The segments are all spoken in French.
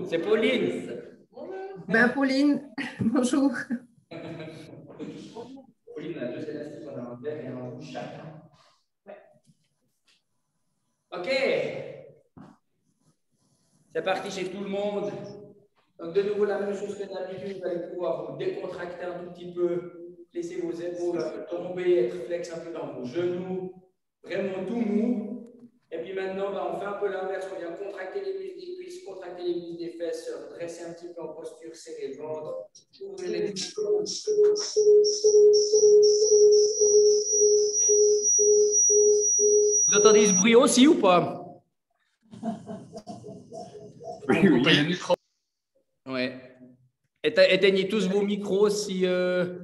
C'est Pauline. Ben, Pauline, bonjour. Pauline, on a 2 élastiques, on a un vert et un rouge chacun. Ouais. OK. C'est parti chez tout le monde. Donc, de nouveau, la même chose que d'habitude, vous allez pouvoir vous décontracter un tout petit peu, laisser vos épaules un peu tomber, être flex un peu dans vos genoux, vraiment tout mou. Et puis maintenant, on fait un peu l'inverse. On vient contracter les muscles des cuisses, contracter les muscles des fesses, se redresser un petit peu en posture, serrer le ventre, ouvrir les muscles. Vous entendez ce bruit aussi ou pas? Oui, oui. Le micro. Ouais. Éteignez tous vos micros si... Je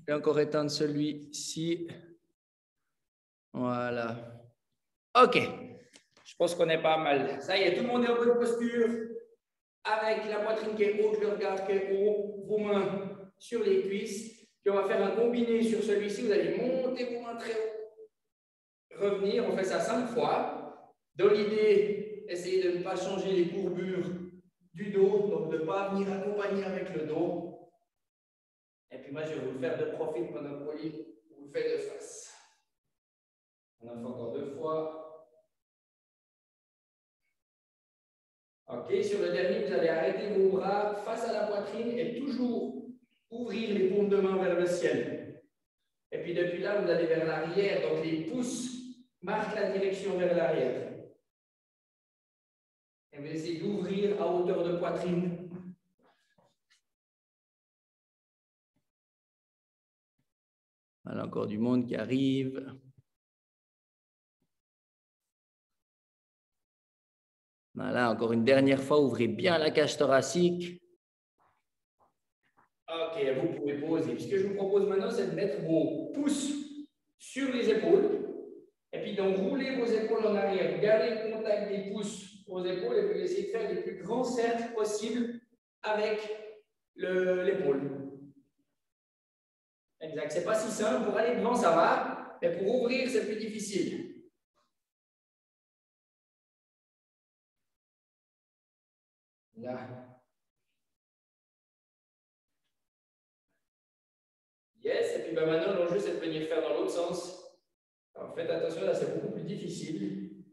vais encore éteindre celui-ci. Voilà. OK. Je pense qu'on est pas mal. Ça y est, tout le monde est en bonne posture. Avec la poitrine qui est haute, le regard qui est haut, vos mains sur les cuisses. Puis on va faire un combiné sur celui-ci. Vous allez monter vos mains très haut. Revenir, on fait ça 5 fois. Dans l'idée, essayez de ne pas changer les courbures du dos, donc de ne pas venir accompagner avec le dos. Et puis moi, je vais vous le faire de profil pendant que Pauline vous le fait de face. On en fait encore 2 fois. OK, sur le dernier, vous allez arrêter vos bras face à la poitrine et toujours ouvrir les paumes de main vers le ciel. Et puis depuis là, vous allez vers l'arrière, donc les pouces marquent la direction vers l'arrière. Et vous essayez d'ouvrir à hauteur de poitrine. Voilà, encore du monde qui arrive. Voilà, encore une dernière fois, ouvrez bien la cage thoracique. OK, vous pouvez poser. Ce que je vous propose maintenant, c'est de mettre vos pouces sur les épaules. Et puis d'enrouler vos épaules en arrière. Vous gardez le contact des pouces aux épaules et puis essayez de faire les plus grands cercles possibles avec l'épaule. Exact. Ce n'est pas si simple. Pour aller devant, ça va. Mais pour ouvrir, c'est plus difficile. Là. Yes. Et puis maintenant, l'enjeu, c'est de venir faire dans l'autre sens. Alors faites attention, là, c'est beaucoup plus difficile.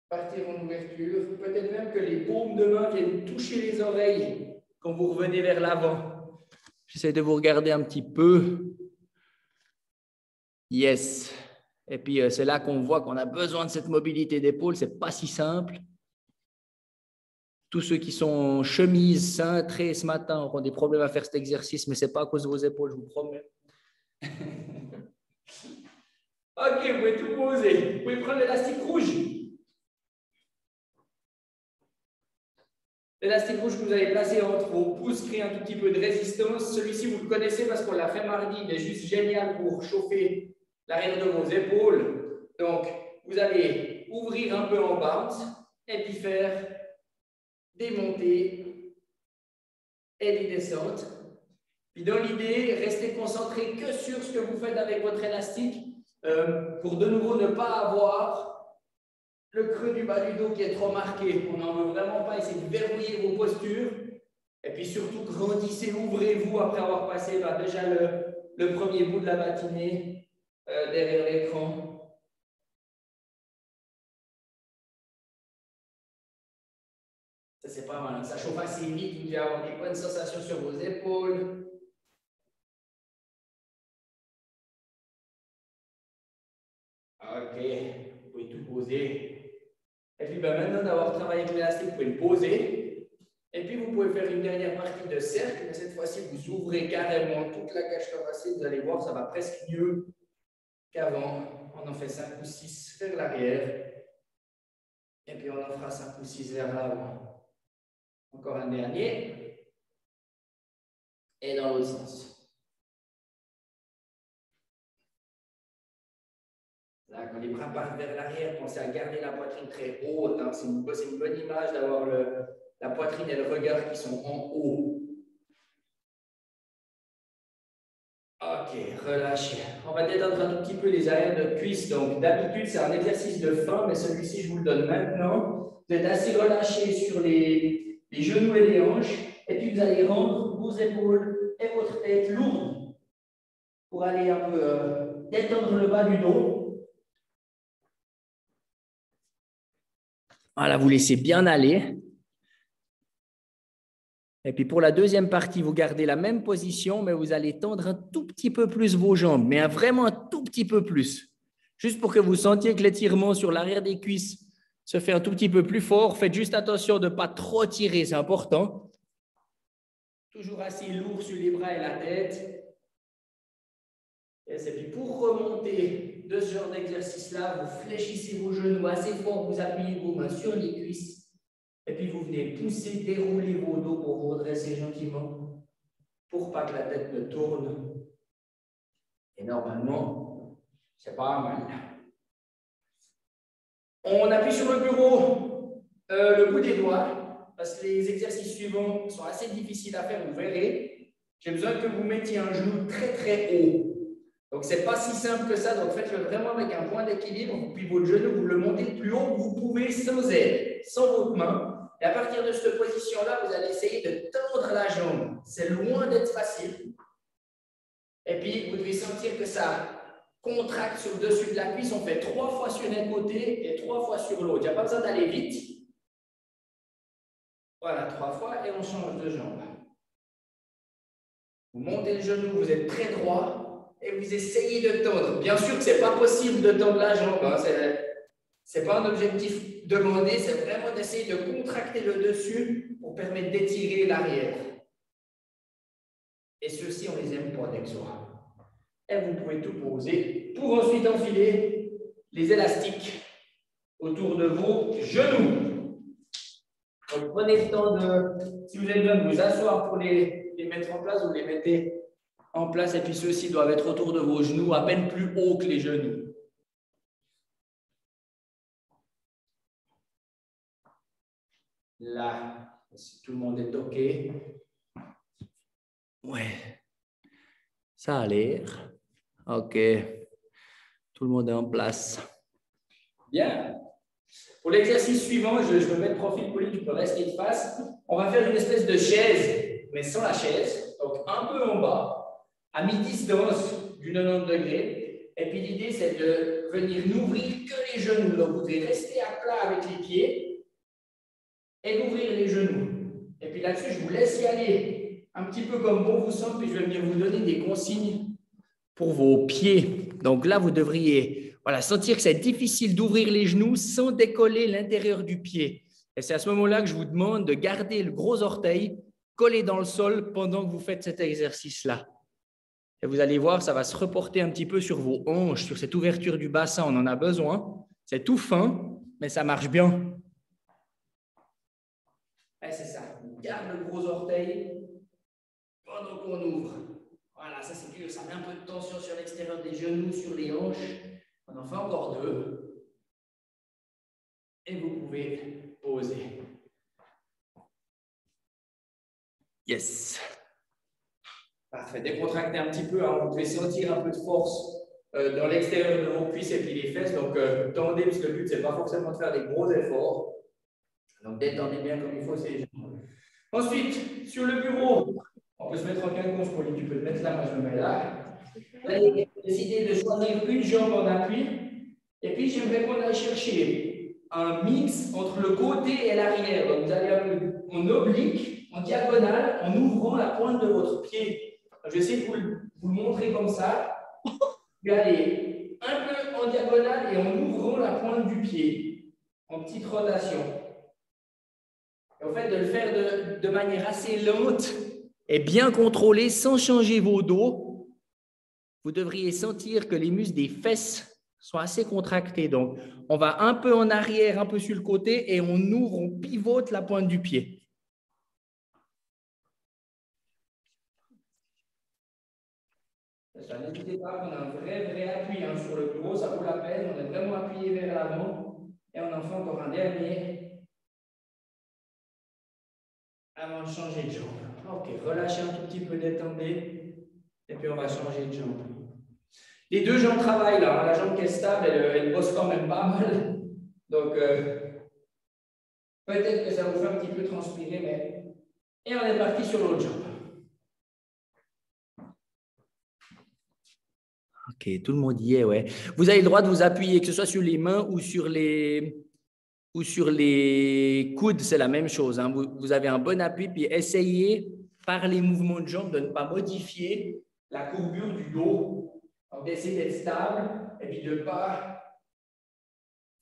Partir en ouverture. Peut-être même que les paumes de main viennent toucher les oreilles quand vous revenez vers l'avant. J'essaie de vous regarder un petit peu. Yes. Et puis, c'est là qu'on voit qu'on a besoin de cette mobilité d'épaule. Ce n'est pas si simple. Tous ceux qui sont en chemise cintrée ce matin auront des problèmes à faire cet exercice, mais ce n'est pas à cause de vos épaules, je vous promets. OK, vous pouvez tout poser. Vous pouvez prendre l'élastique rouge. L'élastique rouge que vous avez placé entre vos pouces crée un tout petit peu de résistance. Celui-ci, vous le connaissez parce qu'on l'a fait mardi. Il est juste génial pour chauffer l'arrière de vos épaules. Donc, vous allez ouvrir un peu en bounce et puis faire des montées et des descentes. Puis dans l'idée, restez concentré que sur ce que vous faites avec votre élastique pour de nouveau ne pas avoir le creux du bas du dos qui est trop marqué. On n'en veut vraiment pas. Essayez de verrouiller vos postures. Et puis surtout, grandissez, ouvrez-vous après avoir passé déjà le premier bout de la matinée derrière l'écran. Ça, c'est pas mal. Ça chauffe assez vite. Vous devez avoir des bonnes sensations sur vos épaules. OK. Vous pouvez tout poser. Et puis maintenant d'avoir travaillé avec l'élastique, vous pouvez le poser. Et puis vous pouvez faire une dernière partie de cercle. Mais cette fois-ci, vous ouvrez carrément toute la cage thoracique. Vous allez voir, ça va presque mieux qu'avant. On en fait 5 ou 6 vers l'arrière. Et puis on en fera 5 ou 6 vers l'avant. Encore un dernier. Et dans l'autre sens. Là, quand les bras partent vers l'arrière, pensez à garder la poitrine très haute. Hein. C'est une bonne image d'avoir la poitrine et le regard qui sont en haut. Ok, relâchez. On va détendre un tout petit peu les arrières de cuisses. Donc, d'habitude, c'est un exercice de fin, mais celui-ci, je vous le donne maintenant. Vous êtes assez relâché sur les genoux et les hanches. Et puis, vous allez rendre vos épaules et votre tête lourdes pour aller un peu détendre le bas du dos. Voilà, vous laissez bien aller. Et puis pour la deuxième partie, vous gardez la même position, mais vous allez tendre un tout petit peu plus vos jambes, mais vraiment un tout petit peu plus. Juste pour que vous sentiez que l'étirement sur l'arrière des cuisses se fait un tout petit peu plus fort. Faites juste attention de ne pas trop tirer, c'est important. Toujours assez lourd sur les bras et la tête. Et puis pour remonter de ce genre d'exercice-là, vous fléchissez vos genoux assez fort, vous appuyez vos mains sur les cuisses. Et puis vous venez pousser, dérouler vos dos pour vous redresser gentiment, pour pas que la tête ne tourne. Et normalement, c'est pas mal. On appuie sur le bureau, le bout des doigts, parce que les exercices suivants sont assez difficiles à faire, vous verrez. J'ai besoin que vous mettiez un genou très très haut. Donc, ce n'est pas si simple que ça. Donc, faites-le vraiment avec un point d'équilibre. Puis, votre genou, vous le montez le plus haut que vous pouvez sans aide, sans votre main. Et à partir de cette position-là, vous allez essayer de tendre la jambe. C'est loin d'être facile. Et puis, vous devez sentir que ça contracte sur le dessus de la cuisse. On fait 3 fois sur un côté et 3 fois sur l'autre. Il n'y a pas besoin d'aller vite. Voilà, 3 fois et on change de jambe. Vous montez le genou, vous êtes très droit. Et vous essayez de tendre. Bien sûr que ce n'est pas possible de tendre la jambe. Hein. Ce n'est pas un objectif demandé, c'est vraiment d'essayer de contracter le dessus pour permettre d'étirer l'arrière. Et ceux-ci, on les aime pas d'exora. Et vous pouvez tout poser pour ensuite enfiler les élastiques autour de vos genoux. Donc prenez le temps de, si vous avez besoin de vous asseoir pour les mettre en place, vous les mettez en place, et puis ceux-ci doivent être autour de vos genoux, à peine plus haut que les genoux. Là, si tout le monde est OK. Ouais, ça a l'air. OK, tout le monde est en place. Bien. Pour l'exercice suivant, je me mets de profil, Pauline, tu peux rester de face. On va faire une espèce de chaise, mais sans la chaise, donc un peu en bas, à mi-distance du 90 degrés. Et puis l'idée, c'est de venir n'ouvrir que les genoux. Donc vous devez rester à plat avec les pieds et d'ouvrir les genoux. Et puis là-dessus, je vous laisse y aller un petit peu comme bon vous semble, puis je vais venir vous donner des consignes pour vos pieds. Donc là, vous devriez sentir que c'est difficile d'ouvrir les genoux sans décoller l'intérieur du pied. Et c'est à ce moment-là que je vous demande de garder le gros orteil collé dans le sol pendant que vous faites cet exercice-là. Et vous allez voir, ça va se reporter un petit peu sur vos hanches, sur cette ouverture du bassin. On en a besoin. C'est tout fin, mais ça marche bien. Et c'est ça. On garde le gros orteil pendant qu'on ouvre. Voilà, ça c'est dur. Ça met un peu de tension sur l'extérieur des genoux, sur les hanches. On en fait encore 2. Et vous pouvez poser. Yes. Parfait. Décontractez un petit peu. Hein. Vous devez sentir un peu de force dans l'extérieur de vos cuisses et puis les fesses. Donc, tendez, parce que le but, ce n'est pas forcément de faire des gros efforts. Donc, détendez bien comme il faut ces jambes. Ensuite, sur le bureau, on peut se mettre en quinconce, Pauline. Tu peux te mettre là, moi je me mets là. Vous allez décider de choisir une jambe en appui. Et puis, j'aimerais qu'on aille chercher un mix entre le côté et l'arrière. Donc, vous allez un peu en oblique, en diagonale, en ouvrant la pointe de votre pied. Je vais essayer de vous le montrer comme ça. Vous allez un peu en diagonale et en ouvrant la pointe du pied, en petite rotation. Et en fait, de le faire de manière assez lente et bien contrôlée, sans changer vos dos, vous devriez sentir que les muscles des fesses sont assez contractés. Donc, on va un peu en arrière, un peu sur le côté, et on ouvre, on pivote la pointe du pied. N'hésitez pas, on a un vrai appui hein, sur le bureau, ça vaut la peine. On est vraiment appuyé vers l'avant. Et on en fait encore un dernier avant de changer de jambe. Ok, relâchez un tout petit peu, détendez. Et puis, on va changer de jambe. Les deux jambes travaillent là. Hein. La jambe qui est stable, elle bosse quand même pas mal. Donc, peut-être que ça vous fait un petit peu transpirer, mais... Et on est parti sur l'autre jambe. Ok, tout le monde y est, ouais. Vous avez le droit de vous appuyer, que ce soit sur les mains ou sur les coudes, c'est la même chose. Hein. Vous avez un bon appui, puis essayez, par les mouvements de jambes, de ne pas modifier la courbure du dos. Donc, d'essayer d'être stable et puis de ne pas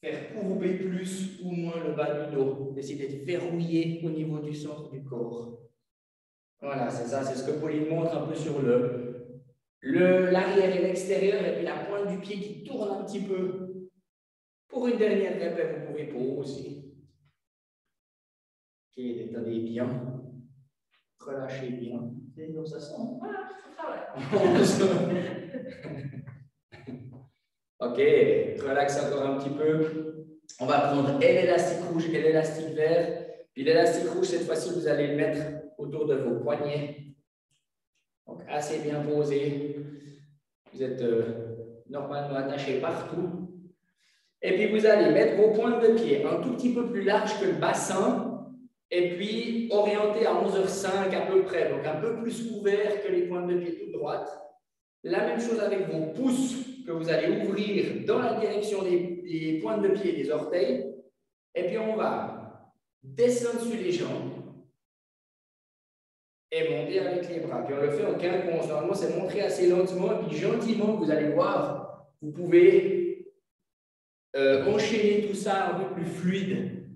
faire courber plus ou moins le bas du dos. D'essayer d'être verrouillé au niveau du centre du corps. Voilà, c'est ça, c'est ce que Pauline montre un peu sur l'arrière et l'extérieur, et puis la pointe du pied qui tourne un petit peu. Pour une dernière répète, vous pouvez poser. Ok, détendez bien. Relâchez bien. Et donc ça sent. Voilà, ok, relaxe encore un petit peu. On va prendre et l'élastique rouge et l'élastique vert. Puis l'élastique rouge, cette fois-ci, vous allez le mettre autour de vos poignets. Donc, assez bien posé. Vous êtes normalement attaché partout. Et puis, vous allez mettre vos pointes de pied un tout petit peu plus large que le bassin. Et puis, orienté à 11h05 à peu près. Donc, un peu plus ouvert que les pointes de pied toute droite. La même chose avec vos pouces que vous allez ouvrir dans la direction des pointes de pied et des orteils. Et puis, on va descendre sur les jambes et monter avec les bras. Puis on le fait en quinconce. Normalement, c'est monter assez lentement. Et puis gentiment, vous allez voir, vous pouvez enchaîner tout ça un peu plus fluide.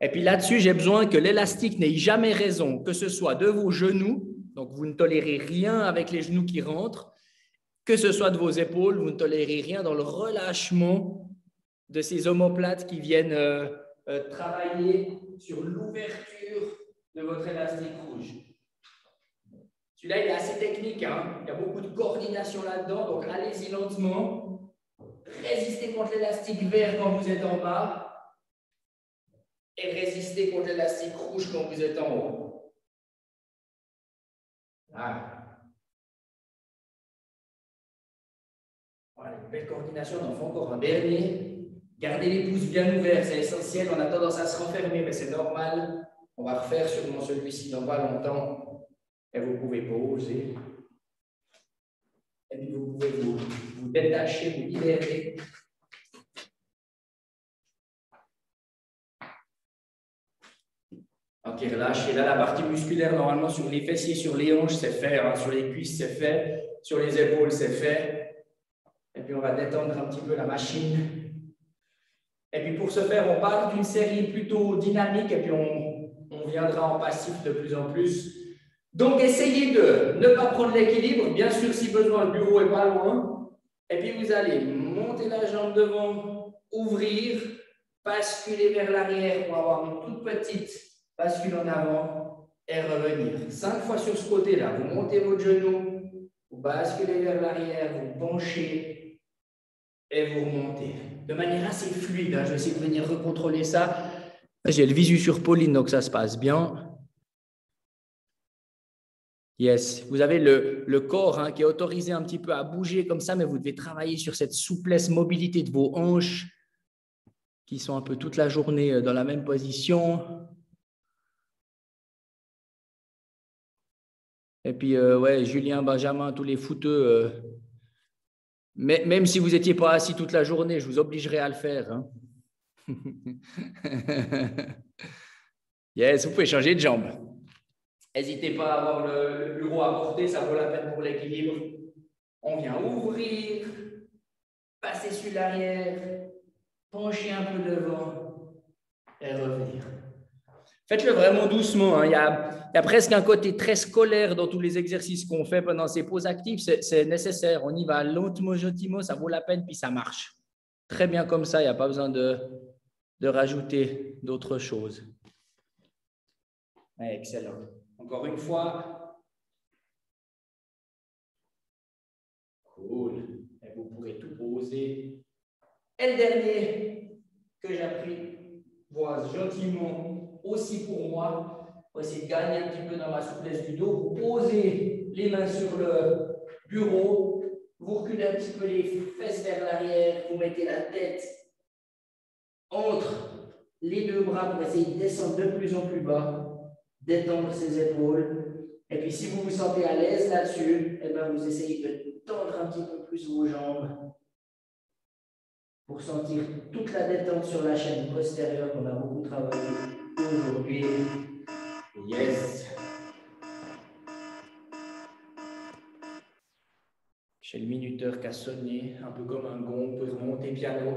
Et puis là-dessus, j'ai besoin que l'élastique n'ait jamais raison, que ce soit de vos genoux, donc vous ne tolérez rien avec les genoux qui rentrent, que ce soit de vos épaules, vous ne tolérez rien dans le relâchement de ces omoplates qui viennent travailler sur l'ouverture de votre élastique rouge. Celui-là, il est assez technique, hein? Il y a beaucoup de coordination là-dedans, donc allez-y lentement. Résistez contre l'élastique vert quand vous êtes en bas et résistez contre l'élastique rouge quand vous êtes en haut. Voilà. Voilà, une belle coordination, on en fait encore un dernier. Gardez les pouces bien ouverts, c'est essentiel. On a tendance à se renfermer, mais c'est normal. On va refaire sûrement celui-ci dans pas longtemps. Et vous pouvez poser. Et puis vous pouvez vous détacher, vous libérer. Ok, relâchez. Là, la partie musculaire, normalement, sur les fessiers, sur les hanches, c'est fait. Hein. Sur les cuisses, c'est fait. Sur les épaules, c'est fait. Et puis, on va détendre un petit peu la machine. Et puis, pour ce faire, on part d'une série plutôt dynamique et puis on viendra en passif de plus en plus. Donc, essayez de ne pas prendre l'équilibre. Bien sûr, si besoin, le bureau n'est pas loin. Et puis, vous allez monter la jambe devant, ouvrir, basculer vers l'arrière pour avoir une toute petite bascule en avant et revenir. 5 fois sur ce côté-là. Vous montez votre genou, vous basculez vers l'arrière, vous penchez et vous remontez. De manière assez fluide. Hein. Je vais essayer de venir recontrôler ça. J'ai le visu sur Pauline, donc ça se passe bien. Yes, vous avez le corps hein, qui est autorisé un petit peu à bouger comme ça, mais vous devez travailler sur cette souplesse, mobilité de vos hanches qui sont un peu toute la journée dans la même position. Et puis, ouais, Julien, Benjamin, tous les footeux, même si vous n'étiez pas assis toute la journée, je vous obligerai à le faire. Hein. Yes, vous pouvez changer de jambe. N'hésitez pas à avoir le bureau à portée, ça vaut la peine pour l'équilibre. On vient ouvrir, passer sur l'arrière, pencher un peu devant et revenir. Faites-le vraiment doucement. Hein. Il y a presque un côté très scolaire dans tous les exercices qu'on fait pendant ces pauses actives. C'est nécessaire. On y va lentement, gentiment, ça vaut la peine, puis ça marche. Très bien comme ça, il n'y a pas besoin de rajouter d'autres choses. Ouais, excellent. Encore une fois. Cool. Et vous pourrez tout poser. Et le dernier que j'apprivoise gentiment aussi pour moi, pour essayer de gagner un petit peu dans ma souplesse du dos, vous posez les mains sur le bureau. Vous reculez un petit peu les fesses vers l'arrière. Vous mettez la tête entre les deux bras pour essayer de descendre de plus en plus bas. Détendre ses épaules. Et puis, si vous vous sentez à l'aise là-dessus, eh ben, vous essayez de tendre un petit peu plus vos jambes pour sentir toute la détente sur la chaîne postérieure qu'on a beaucoup travaillé aujourd'hui. Yes. J'ai le minuteur qui a sonné, un peu comme un gong, on peut remonter piano.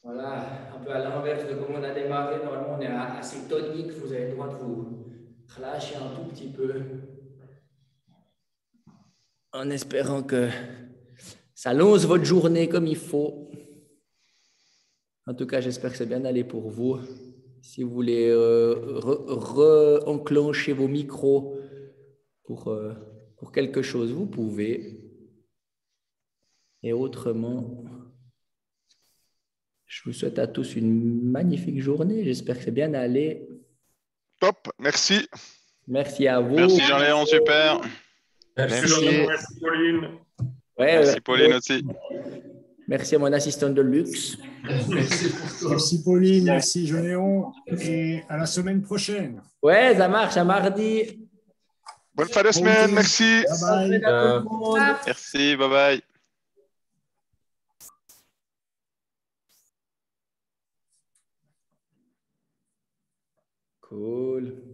Voilà, un peu à l'inverse de comment on a démarré. Normalement, on est assez tonique. Vous avez le droit de vous relâcher un tout petit peu. En espérant que ça lance votre journée comme il faut. En tout cas, j'espère que c'est bien allé pour vous. Si vous voulez re-enclencher vos micros pour quelque chose, vous pouvez. Et autrement, je vous souhaite à tous une magnifique journée. J'espère que c'est bien allé. Top, merci. Merci à vous. Merci Jean-Léon, super. Merci Jean-Léon, merci Pauline. Ouais, merci Pauline aussi. Merci à mon assistante de luxe. Merci Pauline, merci Jean-Léon. Et à la semaine prochaine. Ouais, ça marche, à mardi. Bonne fin de semaine, merci. Bye bye. Merci, bye bye. Cool.